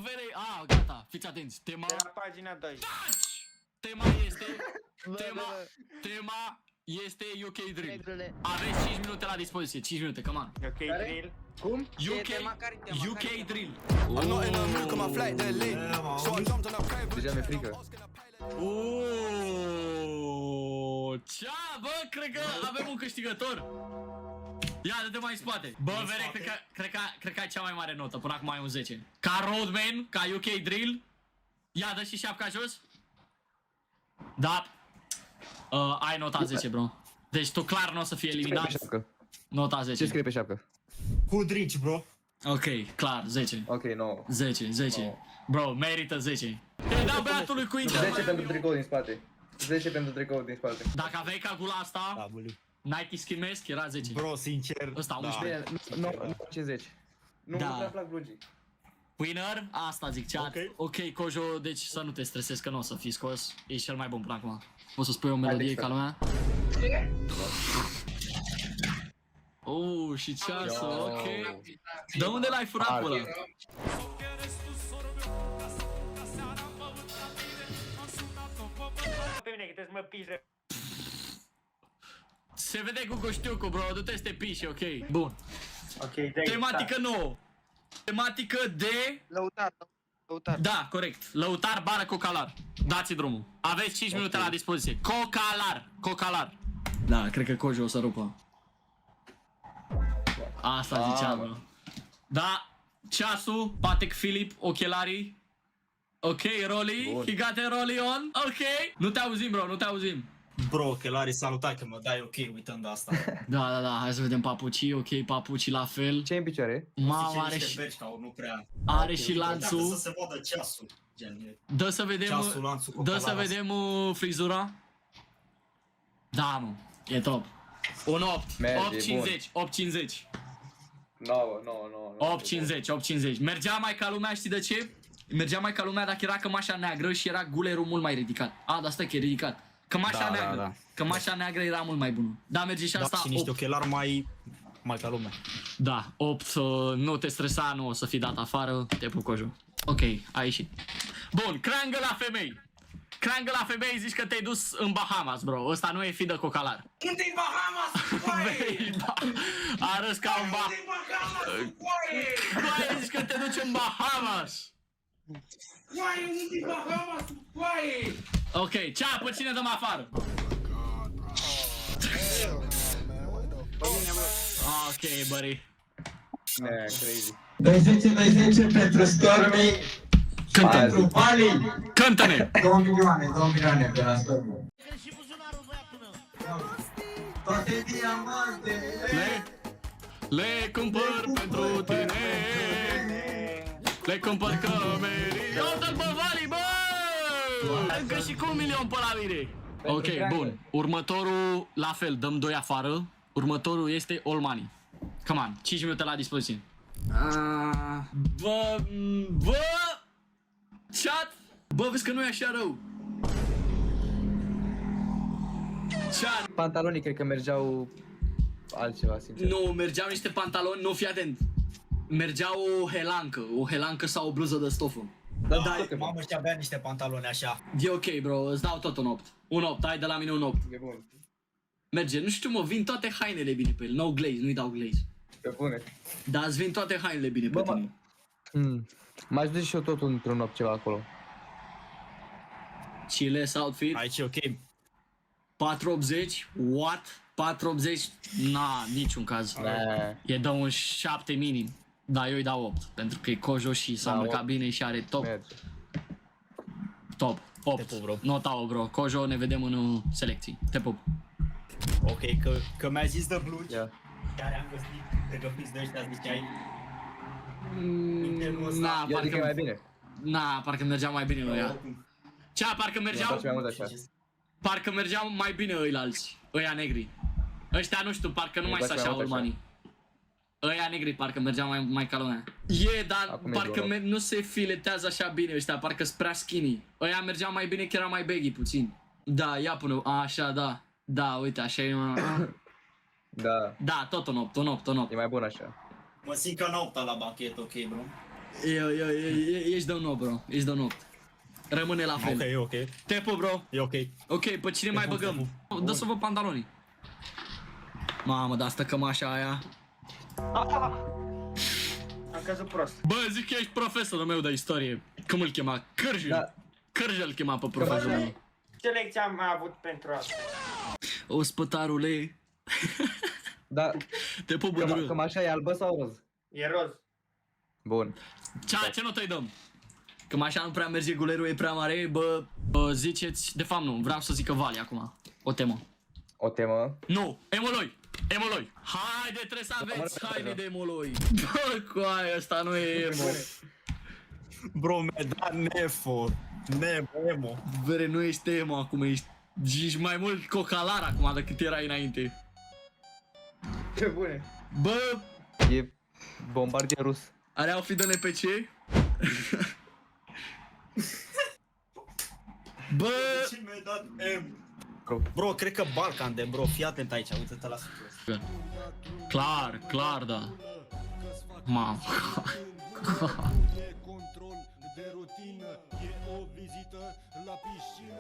verei... Gata, fiți atenți. Tema... De la pagina 2. Tema este... Tema este UK Drill. Negrule. Aveți 5 minute la dispoziție, 5 minute, come on. Ok, drill. Cum? UK Drill. I'm not in a mood 'cause my flight delayed. So I jumped on a private. Deja mi-e frică. Cea, bă, cred că avem un câștigător. Ia, dă-te mai în spate. Bă, Vere, cred că ai cea mai mare notă. Până acum ai un 10. Ca Roadman, ca UK Drill. Ia, dă și șapca jos. Da. Ai nota 10, bro. Deci tu clar nu o să fii eliminat. Nota 10. Ce scrie pe șapcă? Hoodrich, bro. Ok, clar, 10. Ok, 9. 10, 10. Bro, merită 10. Te-ai dat băiatului cu 10 Inter. pentru tricou din spate. 10 pentru tricou din spate. Dacă aveai ca gula asta, Nike Schimesc, era 10. Bro, sincer. Ăsta, da. 11. Bine, nu 50. Nu Da. prea plac blugii. Winner, asta zic, chat. Ok, Kojo, deci să nu te stresezi că nu o să fii scos. Ești cel mai bun până acum. Poți să spui o melodie ca lumea? Și ceasul, ok. De unde l-ai furat pe ăla? Pe mine, că trebuie să mă pișe. Se vede cu coștiucul, bro, du-te să te piși, ok. Bun. Ok, dai. Tematică nouă. Tematică de... Lăutar. Da, corect. Lăutar, bară, cocalar. Dați drumul. Aveți 5 minute la dispoziție. Cocalar. Da, cred că Kojo o să rupă. Asta ziceam, bro. Da, ceasul, Patek Philippe, ochelarii. Ok, Rolly, he got a Rolly on. Ok. Nu te auzim, bro, nu te auzim. Bro, ochelari, salutai că mă dai ok uitând asta. Da, hai să vedem papucii, ok, papucii la fel. Ce în picioare? Mamă, are și... Nu prea. Are și lanțul. Să se vadă ceasul. Gen, Dă să vedem, ceasul, lanțul, dă să vedem frizura. Da, mă, e top. Un 8, Merge, 8,50. 9. 8,50. Mergea mai ca lumea, știi de ce? Mergea mai ca lumea dacă era cămașa neagră și era gulerul mult mai ridicat. Dar stai că e ridicat. Cămașa neagră. Da. Cămașa neagră era mult mai bună. Da, merge și asta. Și niște ochelari mai ca lumea. Da, 8, nu te stresa, nu o să fii dat afară, te pup Kojo. Ok, ai ieșit. Bun, crangă la femei. Crangă la femei, zici că te-ai dus în Bahamas, bro. Ăsta nu e fi de cocalar. Unde-i Bahamas, coaie? Arăți ca un Coaie, zici că te duci în Bahamas. Coaie, unde-i Bahamas, coaie? Ok, cea, pe cine dăm afară? Ok, buddy. Crazy. 210 pentru Stormy. Pentru Bali. Cântă-ne! 2 milioane de la Stormy. Toate diamantele Le cumpăr pentru tine. Le cumpăr cămerii. Iată-l, bă, Vali, bă! Încă și cu 1 milion pe la mine. Ok, bun. Următorul, la fel, dăm 2 afară. Următorul este All Money. Come on, 5 minute la dispoziție. Bă! Chat! Bă, vezi că nu e așa rău. Chat! Pantalonii cred că mergeau altceva, sincer. Nu, mergeau niște pantaloni, nu, fii atent. Mergea o helancă sau o bluză de stofă. Da, mamă, și avea niște pantaloni așa. E ok, bro, îți dau tot un 8. Un 8, hai de la mine un 8. E bun. Merge, nu știu, mă, vin toate hainele bine pe el. No glaze, nu-i dau glaze. Pe bune. Dar îți vin toate hainele bine pe tine. M-aș duce și eu tot într-un 8 ceva acolo. Chiles outfit. Aici e ok. 480, what? 480? Na, niciun caz. E de un 7 minim. Da, eu îi dau 8, pentru că e Kojo și s-a îmbrăcat bine și are top. Merge. Top, 8. Te pup, bro. Nota 8, bro. Kojo, ne vedem în selecții. Te pup. Ok, că mi-ai zis de blugi. Ia. Care am găsit, cred că fiți de ăștia ziceai. Na, Eu zic că e mai bine. Na, parcă mergeau mai bine ăia. Cea, parcă mergeau mai bine ăilalți. Ăia negri. Ăștia nu știu, parcă nu mai sunt așa urmanii. Ăia negri parcă mergeau mai ca lumea. Dar parcă nu se filetează așa bine ăștia, parcă sunt prea skinny. Ăia mergeau mai bine că era mai baggy puțin. Da, ia până, așa, da. Da, uite, așa e. Da. Da, tot un 8. E mai bun așa. Mă simt ca nopta la bachet, ok, bro. Ești de un 8, bro. Ești de un 8. Rămâne la fel. Ok. Tepu, bro. E ok. Ok, pe cine mai bun, băgăm? Dă să văd pantalonii. Mamă, dar asta cămașa aia. Am căzut prost. Bă, zic că ești profesorul meu de istorie. Cum îl chema? Cârjel. Da. Cârjel îl chema pe profesorul meu. Ce lecție am avut pentru asta? Ospătarule. Da, Te pup, bădură. cămașa e albă sau roz? E roz. Bun. Ce notă îi dăm? Cămașa nu prea merge, gulerul e prea mare. Bă, ziceți, de fapt nu, vreau să zică Vali acum. O temă. O temă. Nu, Emoloi. Emoloi. Haide, trebuie să aveți haine de Emoloi. Bă, coaie, ăsta nu e emo. Bro, mi-a dat nefo. Emo. Bere, nu ești emo acum, ești mai mult cocalar acum decât erai înainte. Ce bune. Bă, E bombardier rus. are outfit de NPC? Bă, Ce mi-a dat M? Bro, cred că Balkan de bro, fii atent aici, uite-te la succes. clar, da. Mamă. E control de rutină, e o vizită la piscină.